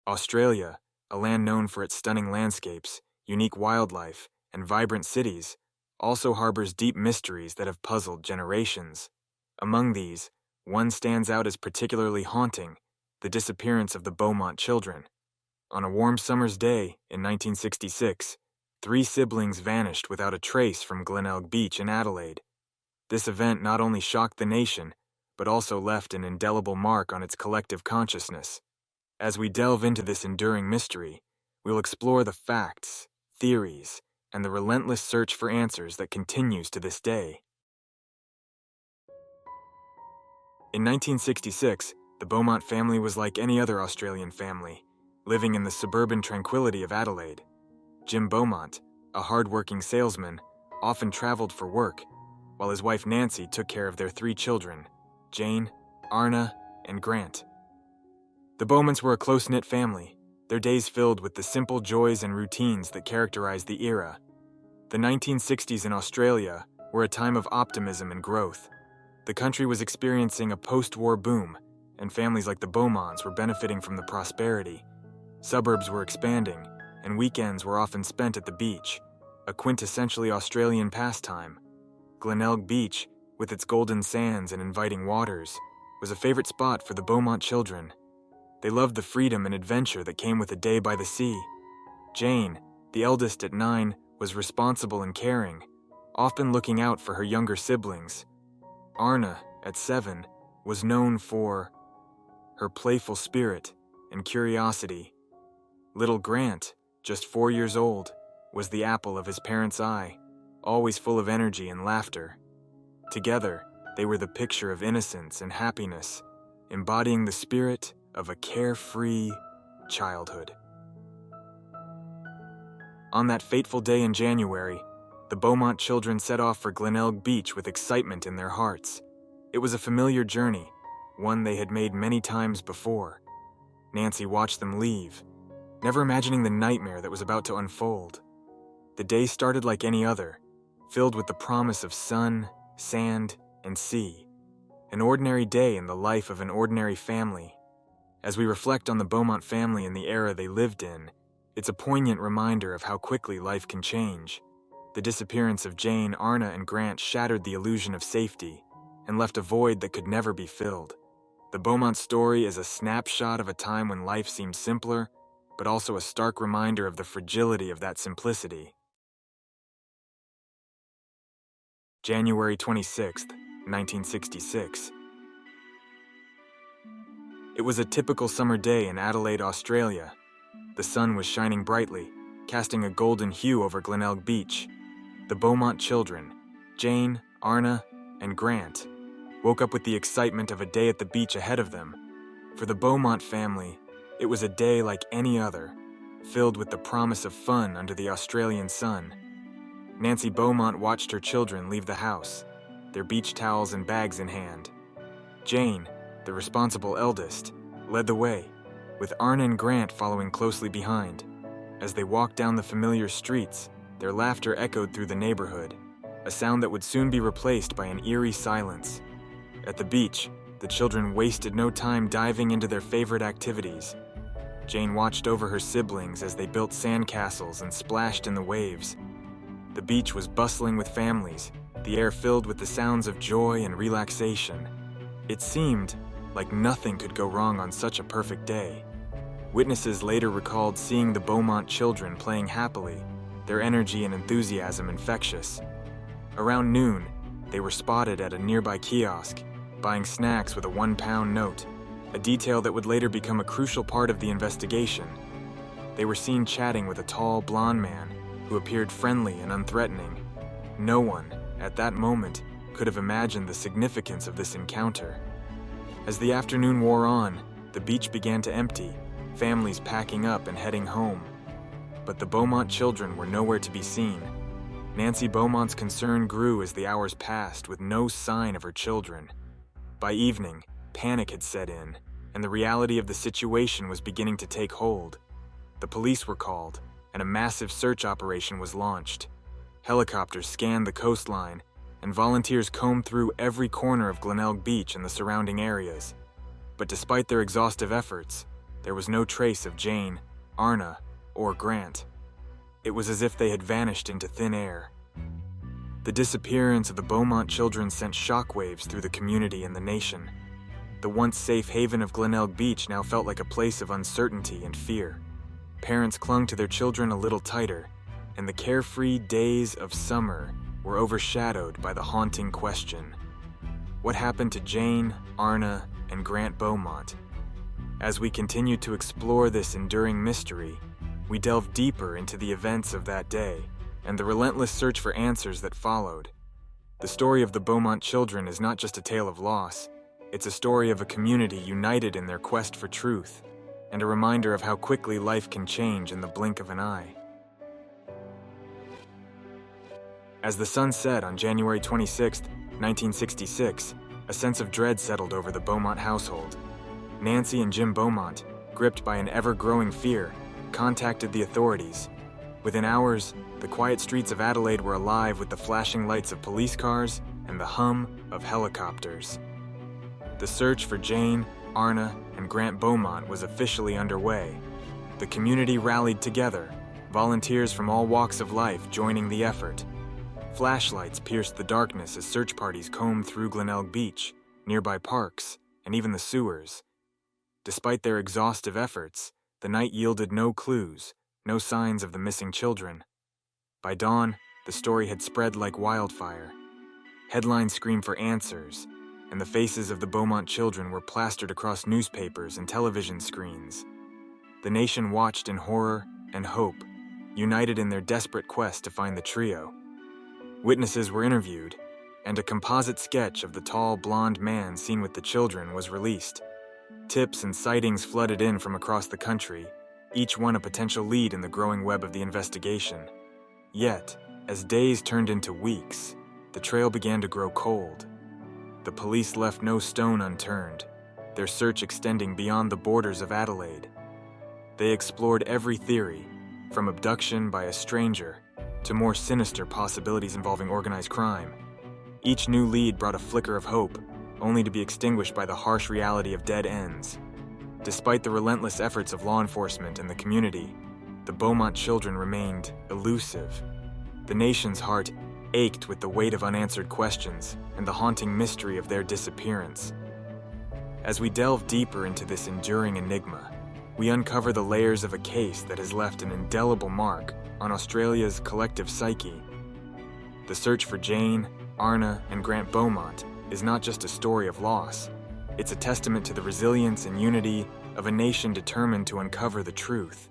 Australia, a land known for its stunning landscapes, unique wildlife, and vibrant cities, also harbors deep mysteries that have puzzled generations. Among these, one stands out as particularly haunting: the disappearance of the Beaumont children. On a warm summer's day in 1966, 3 siblings vanished without a trace from Glenelg Beach in Adelaide. This event not only shocked the nation, but also left an indelible mark on its collective consciousness. As we delve into this enduring mystery, we'll explore the facts, theories, and the relentless search for answers that continues to this day. In 1966, the Beaumont family was like any other Australian family, living in the suburban tranquility of Adelaide. Jim Beaumont, a hard-working salesman, often traveled for work, while his wife Nancy took care of their 3 children, Jane, Arna, and Grant. The Beaumonts were a close-knit family, their days filled with the simple joys and routines that characterized the era. The 1960s in Australia were a time of optimism and growth. The country was experiencing a post-war boom, and families like the Beaumonts were benefiting from the prosperity. Suburbs were expanding, and weekends were often spent at the beach, a quintessentially Australian pastime. Glenelg Beach, with its golden sands and inviting waters, was a favorite spot for the Beaumont children. They loved the freedom and adventure that came with a day by the sea. Jane, the eldest at 9, was responsible and caring, often looking out for her younger siblings. Arna, at 7, was known for her playful spirit and curiosity. Little Grant, just 4 years old, was the apple of his parents' eye, always full of energy and laughter. Together, they were the picture of innocence and happiness, embodying the spirit of a carefree childhood. On that fateful day in January, the Beaumont children set off for Glenelg Beach with excitement in their hearts. It was a familiar journey, one they had made many times before. Nancy watched them leave, never imagining the nightmare that was about to unfold. The day started like any other, filled with the promise of sun, sand, and sea. An ordinary day in the life of an ordinary family. As we reflect on the Beaumont family and the era they lived in, it's a poignant reminder of how quickly life can change. The disappearance of Jane, Arna, and Grant shattered the illusion of safety and left a void that could never be filled. The Beaumont story is a snapshot of a time when life seemed simpler, but also a stark reminder of the fragility of that simplicity. January 26th, 1966. It was a typical summer day in Adelaide, Australia. The sun was shining brightly, casting a golden hue over Glenelg Beach. The Beaumont children, Jane, Arna, and Grant, woke up with the excitement of a day at the beach ahead of them. For the Beaumont family, it was a day like any other, filled with the promise of fun under the Australian sun. Nancy Beaumont watched her children leave the house, their beach towels and bags in hand. Jane, the responsible eldest, led the way, with Arna and Grant following closely behind. As they walked down the familiar streets, their laughter echoed through the neighborhood, a sound that would soon be replaced by an eerie silence. At the beach, the children wasted no time diving into their favorite activities. Jane watched over her siblings as they built sandcastles and splashed in the waves. The beach was bustling with families, the air filled with the sounds of joy and relaxation. It seemed like nothing could go wrong on such a perfect day. Witnesses later recalled seeing the Beaumont children playing happily, their energy and enthusiasm infectious. Around noon, they were spotted at a nearby kiosk, buying snacks with a £1 note, a detail that would later become a crucial part of the investigation. They were seen chatting with a tall, blonde man who appeared friendly and unthreatening. No one, at that moment, could have imagined the significance of this encounter. As the afternoon wore on, the beach began to empty, families packing up and heading home. But the Beaumont children were nowhere to be seen. Nancy Beaumont's concern grew as the hours passed with no sign of her children. By evening, panic had set in, and the reality of the situation was beginning to take hold. The police were called, and a massive search operation was launched. Helicopters scanned the coastline, and volunteers combed through every corner of Glenelg Beach and the surrounding areas. But despite their exhaustive efforts, there was no trace of Jane, Arna, or Grant. It was as if they had vanished into thin air. The disappearance of the Beaumont children sent shockwaves through the community and the nation. The once safe haven of Glenelg Beach now felt like a place of uncertainty and fear. Parents clung to their children a little tighter, and the carefree days of summer were overshadowed by the haunting question: what happened to Jane, Arna, and Grant Beaumont? As we continued to explore this enduring mystery, we delved deeper into the events of that day and the relentless search for answers that followed. The story of the Beaumont children is not just a tale of loss, it's a story of a community united in their quest for truth, and a reminder of how quickly life can change in the blink of an eye. As the sun set on January 26, 1966, a sense of dread settled over the Beaumont household. Nancy and Jim Beaumont, gripped by an ever-growing fear, contacted the authorities. Within hours, the quiet streets of Adelaide were alive with the flashing lights of police cars and the hum of helicopters. The search for Jane, Arna, and Grant Beaumont was officially underway. The community rallied together, volunteers from all walks of life joining the effort. Flashlights pierced the darkness as search parties combed through Glenelg Beach, nearby parks, and even the sewers. Despite their exhaustive efforts, the night yielded no clues, no signs of the missing children. By dawn, the story had spread like wildfire. Headlines screamed for answers, and the faces of the Beaumont children were plastered across newspapers and television screens. The nation watched in horror and hope, united in their desperate quest to find the trio. Witnesses were interviewed, and a composite sketch of the tall, blonde man seen with the children was released. Tips and sightings flooded in from across the country, each one a potential lead in the growing web of the investigation. Yet, as days turned into weeks, the trail began to grow cold. The police left no stone unturned, their search extending beyond the borders of Adelaide. They explored every theory, from abduction by a stranger to more sinister possibilities involving organized crime. Each new lead brought a flicker of hope, only to be extinguished by the harsh reality of dead ends. Despite the relentless efforts of law enforcement and the community, the Beaumont children remained elusive. The nation's heart ached with the weight of unanswered questions and the haunting mystery of their disappearance. As we delve deeper into this enduring enigma, we uncover the layers of a case that has left an indelible mark on Australia's collective psyche. The search for Jane, Arna, and Grant Beaumont is not just a story of loss. It's a testament to the resilience and unity of a nation determined to uncover the truth.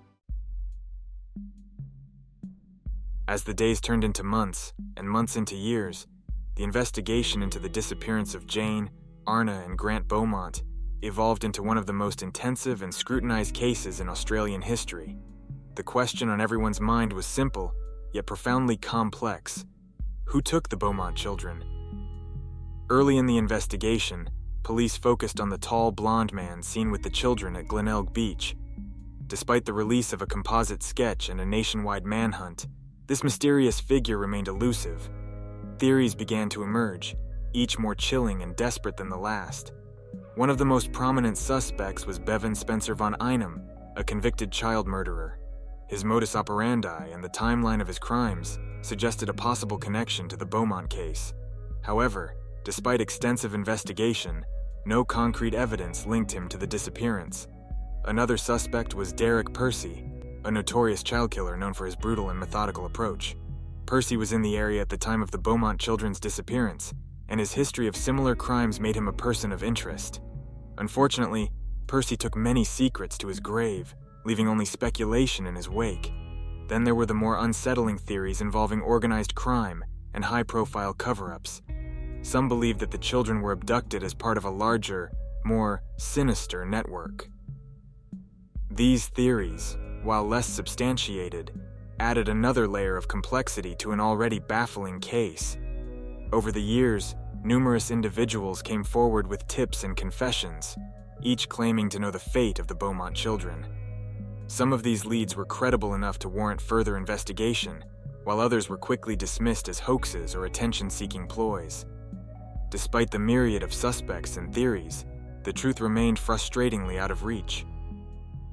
As the days turned into months, and months into years, the investigation into the disappearance of Jane, Arna, and Grant Beaumont evolved into one of the most intensive and scrutinized cases in Australian history. The question on everyone's mind was simple, yet profoundly complex. Who took the Beaumont children? Early in the investigation, police focused on the tall, blonde man seen with the children at Glenelg Beach. Despite the release of a composite sketch and a nationwide manhunt, this mysterious figure remained elusive. Theories began to emerge, each more chilling and desperate than the last. One of the most prominent suspects was Bevan Spencer von Einem, a convicted child murderer. His modus operandi and the timeline of his crimes suggested a possible connection to the Beaumont case. However, despite extensive investigation, no concrete evidence linked him to the disappearance. Another suspect was Derek Percy, a notorious child killer known for his brutal and methodical approach. Percy was in the area at the time of the Beaumont children's disappearance, and his history of similar crimes made him a person of interest. Unfortunately, Percy took many secrets to his grave, leaving only speculation in his wake. Then there were the more unsettling theories involving organized crime and high-profile cover-ups. Some believed that the children were abducted as part of a larger, more sinister network. These theories, while less substantiated, added another layer of complexity to an already baffling case. Over the years, numerous individuals came forward with tips and confessions, each claiming to know the fate of the Beaumont children. Some of these leads were credible enough to warrant further investigation, while others were quickly dismissed as hoaxes or attention-seeking ploys. Despite the myriad of suspects and theories, the truth remained frustratingly out of reach.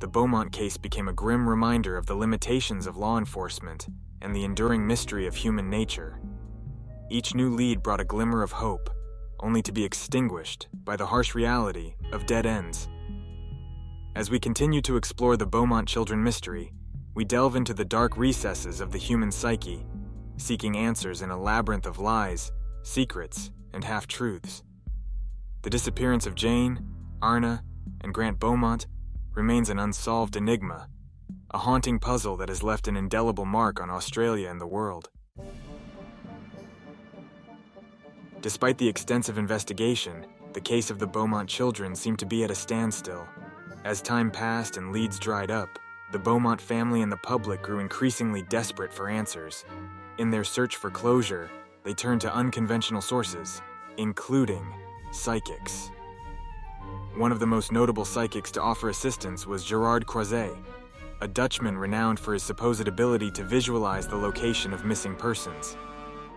the Beaumont case became a grim reminder of the limitations of law enforcement and the enduring mystery of human nature. Each new lead brought a glimmer of hope, only to be extinguished by the harsh reality of dead ends. As we continue to explore the Beaumont children mystery, we delve into the dark recesses of the human psyche, seeking answers in a labyrinth of lies, secrets, and half-truths. The disappearance of Jane, Arna, and Grant Beaumont remains an unsolved enigma, a haunting puzzle that has left an indelible mark on Australia and the world. Despite the extensive investigation, the case of the Beaumont children seemed to be at a standstill. As time passed and leads dried up, the Beaumont family and the public grew increasingly desperate for answers. In their search for closure, they turned to unconventional sources, including psychics. One of the most notable psychics to offer assistance was Gerard Croiset, a Dutchman renowned for his supposed ability to visualize the location of missing persons.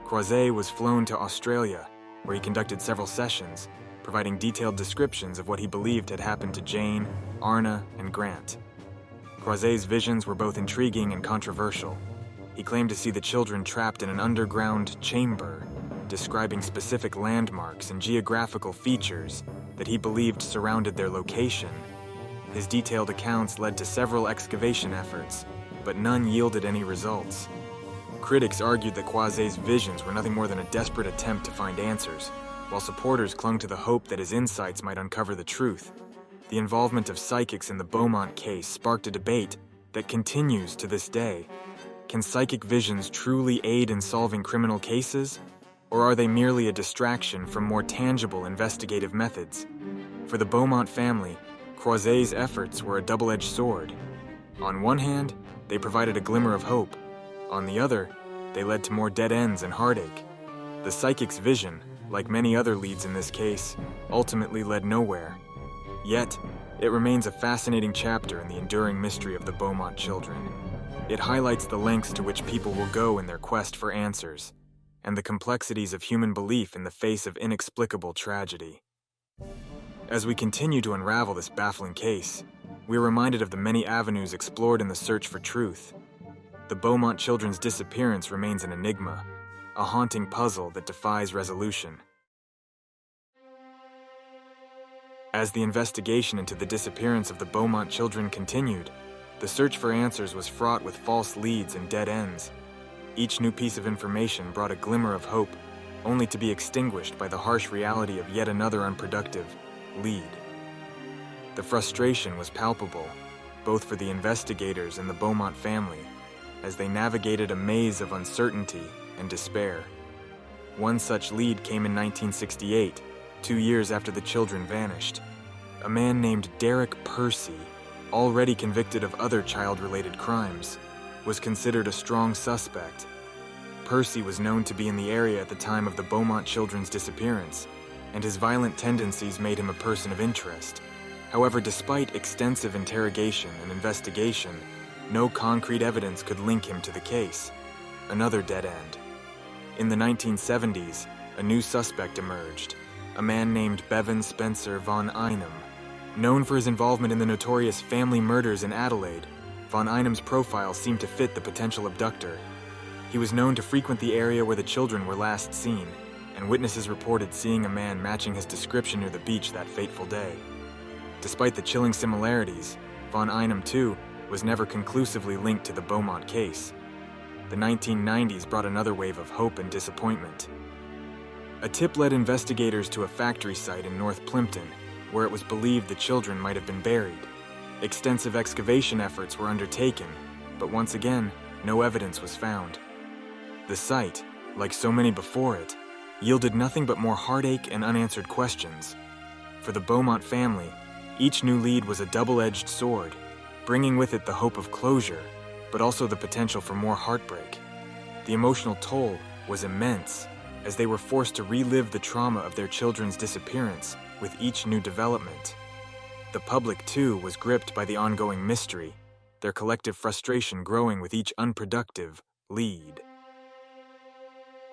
Croiset was flown to Australia, where he conducted several sessions, providing detailed descriptions of what he believed had happened to Jane, Arna, and Grant. Croiset's visions were both intriguing and controversial. He claimed to see the children trapped in an underground chamber, describing specific landmarks and geographical features that he believed surrounded their location. His detailed accounts led to several excavation efforts, but none yielded any results. Critics argued that Croiset's visions were nothing more than a desperate attempt to find answers, while supporters clung to the hope that his insights might uncover the truth. The involvement of psychics in the Beaumont case sparked a debate that continues to this day. Can psychic visions truly aid in solving criminal cases, or are they merely a distraction from more tangible investigative methods? For the Beaumont family, Croiset's efforts were a double-edged sword. On one hand, they provided a glimmer of hope. On the other, they led to more dead ends and heartache. The psychic's vision, like many other leads in this case, ultimately led nowhere. Yet, it remains a fascinating chapter in the enduring mystery of the Beaumont children. It highlights the lengths to which people will go in their quest for answers, and the complexities of human belief in the face of inexplicable tragedy. As we continue to unravel this baffling case, we are reminded of the many avenues explored in the search for truth. The Beaumont children's disappearance remains an enigma, a haunting puzzle that defies resolution. As the investigation into the disappearance of the Beaumont children continued, the search for answers was fraught with false leads and dead ends. Each new piece of information brought a glimmer of hope, only to be extinguished by the harsh reality of yet another unproductive lead. The frustration was palpable, both for the investigators and the Beaumont family, as they navigated a maze of uncertainty and despair. One such lead came in 1968, 2 years after the children vanished. A man named Derek Percy, already convicted of other child-related crimes, was considered a strong suspect. Percy was known to be in the area at the time of the Beaumont children's disappearance, and his violent tendencies made him a person of interest. However, despite extensive interrogation and investigation, no concrete evidence could link him to the case. Another dead end. In the 1970s, a new suspect emerged, a man named Bevan Spencer von Einem. Known for his involvement in the notorious family murders in Adelaide, von Einem's profile seemed to fit the potential abductor. He was known to frequent the area where the children were last seen, and witnesses reported seeing a man matching his description near the beach that fateful day. Despite the chilling similarities, von Einem, too, was never conclusively linked to the Beaumont case. The 1990s brought another wave of hope and disappointment. A tip led investigators to a factory site in North Plimpton, where it was believed the children might have been buried. Extensive excavation efforts were undertaken, but once again, no evidence was found. The site, like so many before it, yielded nothing but more heartache and unanswered questions. For the Beaumont family, each new lead was a double-edged sword, bringing with it the hope of closure, but also the potential for more heartbreak. The emotional toll was immense, as they were forced to relive the trauma of their children's disappearance with each new development. The public, too, was gripped by the ongoing mystery, their collective frustration growing with each unproductive lead.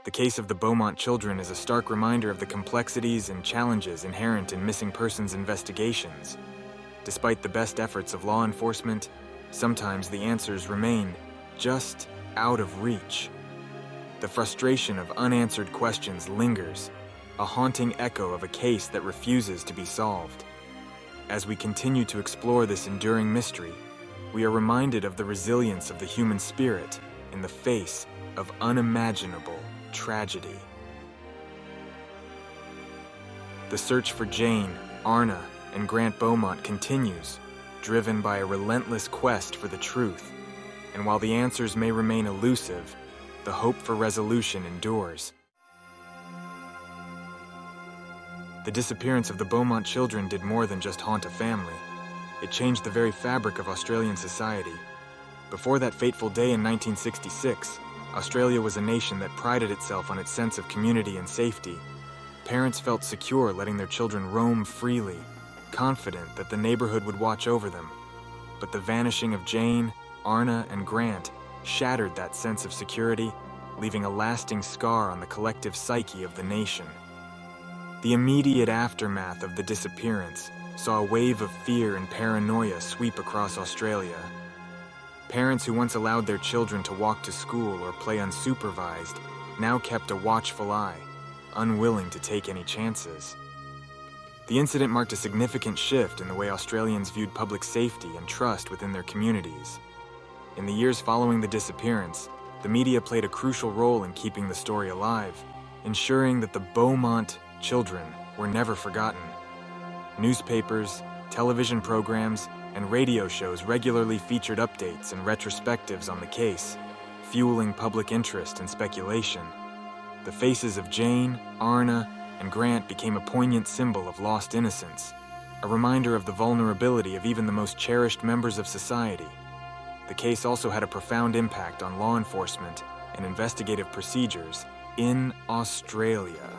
The case of the Beaumont children is a stark reminder of the complexities and challenges inherent in missing persons investigations. Despite the best efforts of law enforcement, sometimes the answers remain just out of reach. The frustration of unanswered questions lingers, a haunting echo of a case that refuses to be solved. As we continue to explore this enduring mystery, we are reminded of the resilience of the human spirit in the face of unimaginable tragedy. The search for Jane, Arna, and Grant Beaumont continues, driven by a relentless quest for the truth. And while the answers may remain elusive, the hope for resolution endures. The disappearance of the Beaumont children did more than just haunt a family. It changed the very fabric of Australian society. Before that fateful day in 1966, Australia was a nation that prided itself on its sense of community and safety. Parents felt secure letting their children roam freely, confident that the neighborhood would watch over them. But the vanishing of Jane, Arna, and Grant shattered that sense of security, leaving a lasting scar on the collective psyche of the nation. The immediate aftermath of the disappearance saw a wave of fear and paranoia sweep across Australia. Parents who once allowed their children to walk to school or play unsupervised now kept a watchful eye, unwilling to take any chances. The incident marked a significant shift in the way Australians viewed public safety and trust within their communities. In the years following the disappearance, the media played a crucial role in keeping the story alive, ensuring that the Beaumont children were never forgotten. Newspapers, television programs, and radio shows regularly featured updates and retrospectives on the case, fueling public interest and speculation. The faces of Jane, Arna, and Grant became a poignant symbol of lost innocence, a reminder of the vulnerability of even the most cherished members of society. The case also had a profound impact on law enforcement and investigative procedures in Australia.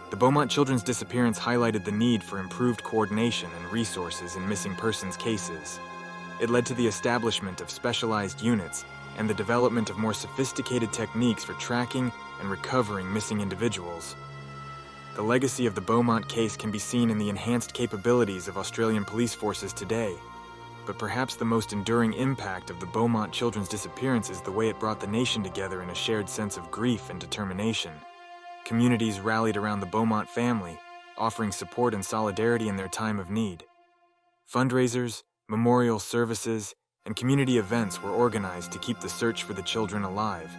The Beaumont children's disappearance highlighted the need for improved coordination and resources in missing persons cases. It led to the establishment of specialized units and the development of more sophisticated techniques for tracking and recovering missing individuals. The legacy of the Beaumont case can be seen in the enhanced capabilities of Australian police forces today. But perhaps the most enduring impact of the Beaumont children's disappearance is the way it brought the nation together in a shared sense of grief and determination. Communities rallied around the Beaumont family, offering support and solidarity in their time of need. Fundraisers, memorial services, and community events were organized to keep the search for the children alive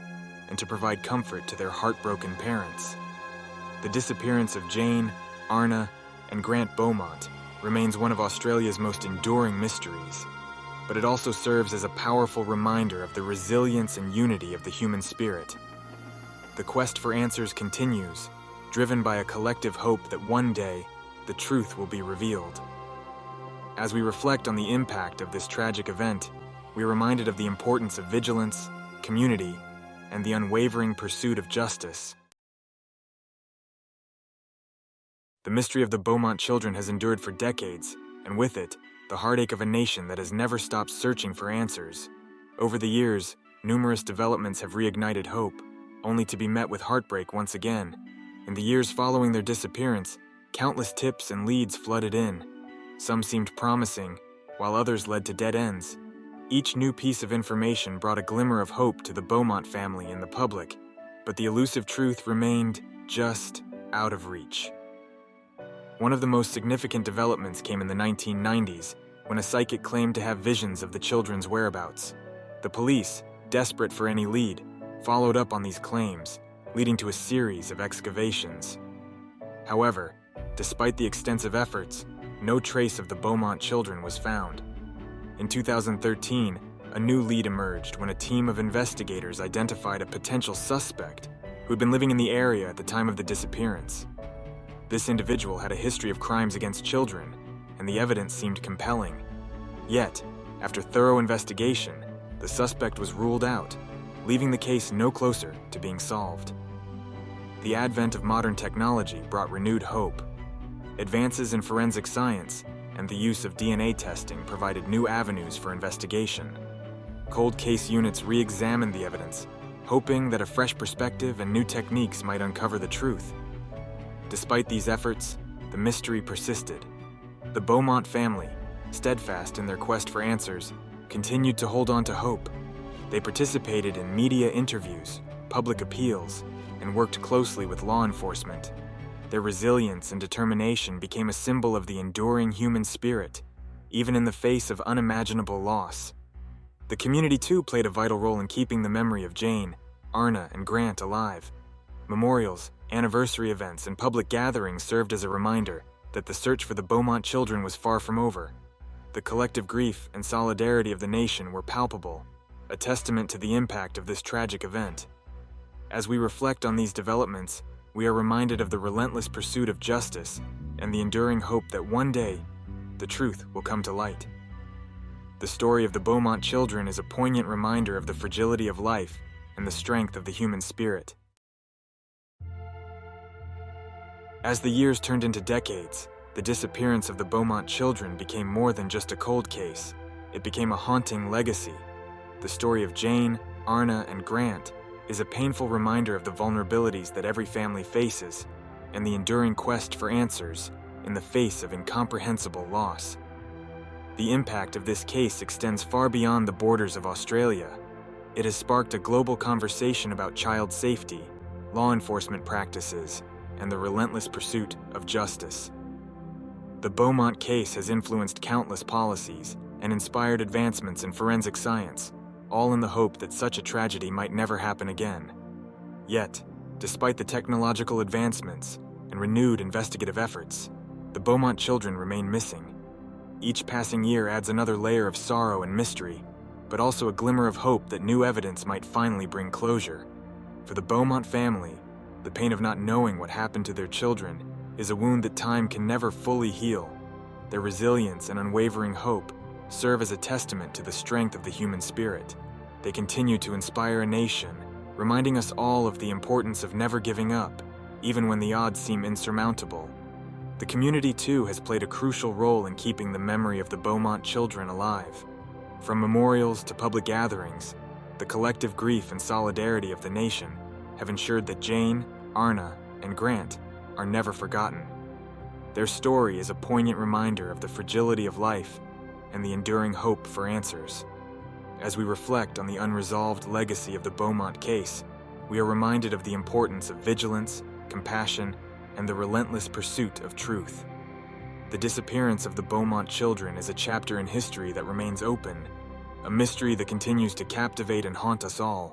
and to provide comfort to their heartbroken parents. The disappearance of Jane, Arna, and Grant Beaumont remains one of Australia's most enduring mysteries, but it also serves as a powerful reminder of the resilience and unity of the human spirit. The quest for answers continues, driven by a collective hope that one day, the truth will be revealed. As we reflect on the impact of this tragic event, we are reminded of the importance of vigilance, community, and the unwavering pursuit of justice. The mystery of the Beaumont children has endured for decades, and with it, the heartache of a nation that has never stopped searching for answers. Over the years, numerous developments have reignited hope, only to be met with heartbreak once again. In the years following their disappearance, countless tips and leads flooded in. Some seemed promising, while others led to dead ends. Each new piece of information brought a glimmer of hope to the Beaumont family and the public, but the elusive truth remained just out of reach. One of the most significant developments came in the 1990s, when a psychic claimed to have visions of the children's whereabouts. The police, desperate for any lead, followed up on these claims, leading to a series of excavations. However, despite the extensive efforts, no trace of the Beaumont children was found. In 2013, a new lead emerged when a team of investigators identified a potential suspect who had been living in the area at the time of the disappearance. This individual had a history of crimes against children, and the evidence seemed compelling. Yet, after thorough investigation, the suspect was ruled out, leaving the case no closer to being solved. The advent of modern technology brought renewed hope. Advances in forensic science and the use of DNA testing provided new avenues for investigation. Cold case units re-examined the evidence, hoping that a fresh perspective and new techniques might uncover the truth. Despite these efforts, the mystery persisted. The Beaumont family, steadfast in their quest for answers, continued to hold on to hope. They participated in media interviews, public appeals, and worked closely with law enforcement. Their resilience and determination became a symbol of the enduring human spirit, even in the face of unimaginable loss. The community too played a vital role in keeping the memory of Jane, Arna, and Grant alive. Memorials, anniversary events, and public gatherings served as a reminder that the search for the Beaumont children was far from over. The collective grief and solidarity of the nation were palpable, a testament to the impact of this tragic event. As we reflect on these developments, we are reminded of the relentless pursuit of justice and the enduring hope that one day, the truth will come to light. The story of the Beaumont children is a poignant reminder of the fragility of life and the strength of the human spirit. As the years turned into decades, the disappearance of the Beaumont children became more than just a cold case. It became a haunting legacy. The story of Jane, Arna, and Grant is a painful reminder of the vulnerabilities that every family faces and the enduring quest for answers in the face of incomprehensible loss. The impact of this case extends far beyond the borders of Australia. It has sparked a global conversation about child safety, law enforcement practices, and the relentless pursuit of justice. The Beaumont case has influenced countless policies and inspired advancements in forensic science, all in the hope that such a tragedy might never happen again. Yet, despite the technological advancements and renewed investigative efforts, the Beaumont children remain missing. Each passing year adds another layer of sorrow and mystery, but also a glimmer of hope that new evidence might finally bring closure. For the Beaumont family, the pain of not knowing what happened to their children is a wound that time can never fully heal. Their resilience and unwavering hope serve as a testament to the strength of the human spirit. They continue to inspire a nation, reminding us all of the importance of never giving up, even when the odds seem insurmountable. The community too has played a crucial role in keeping the memory of the Beaumont children alive. From memorials to public gatherings, the collective grief and solidarity of the nation have ensured that Jane, Arna, and Grant are never forgotten. Their story is a poignant reminder of the fragility of life and the enduring hope for answers. As we reflect on the unresolved legacy of the Beaumont case, we are reminded of the importance of vigilance, compassion, and the relentless pursuit of truth. The disappearance of the Beaumont children is a chapter in history that remains open, a mystery that continues to captivate and haunt us all.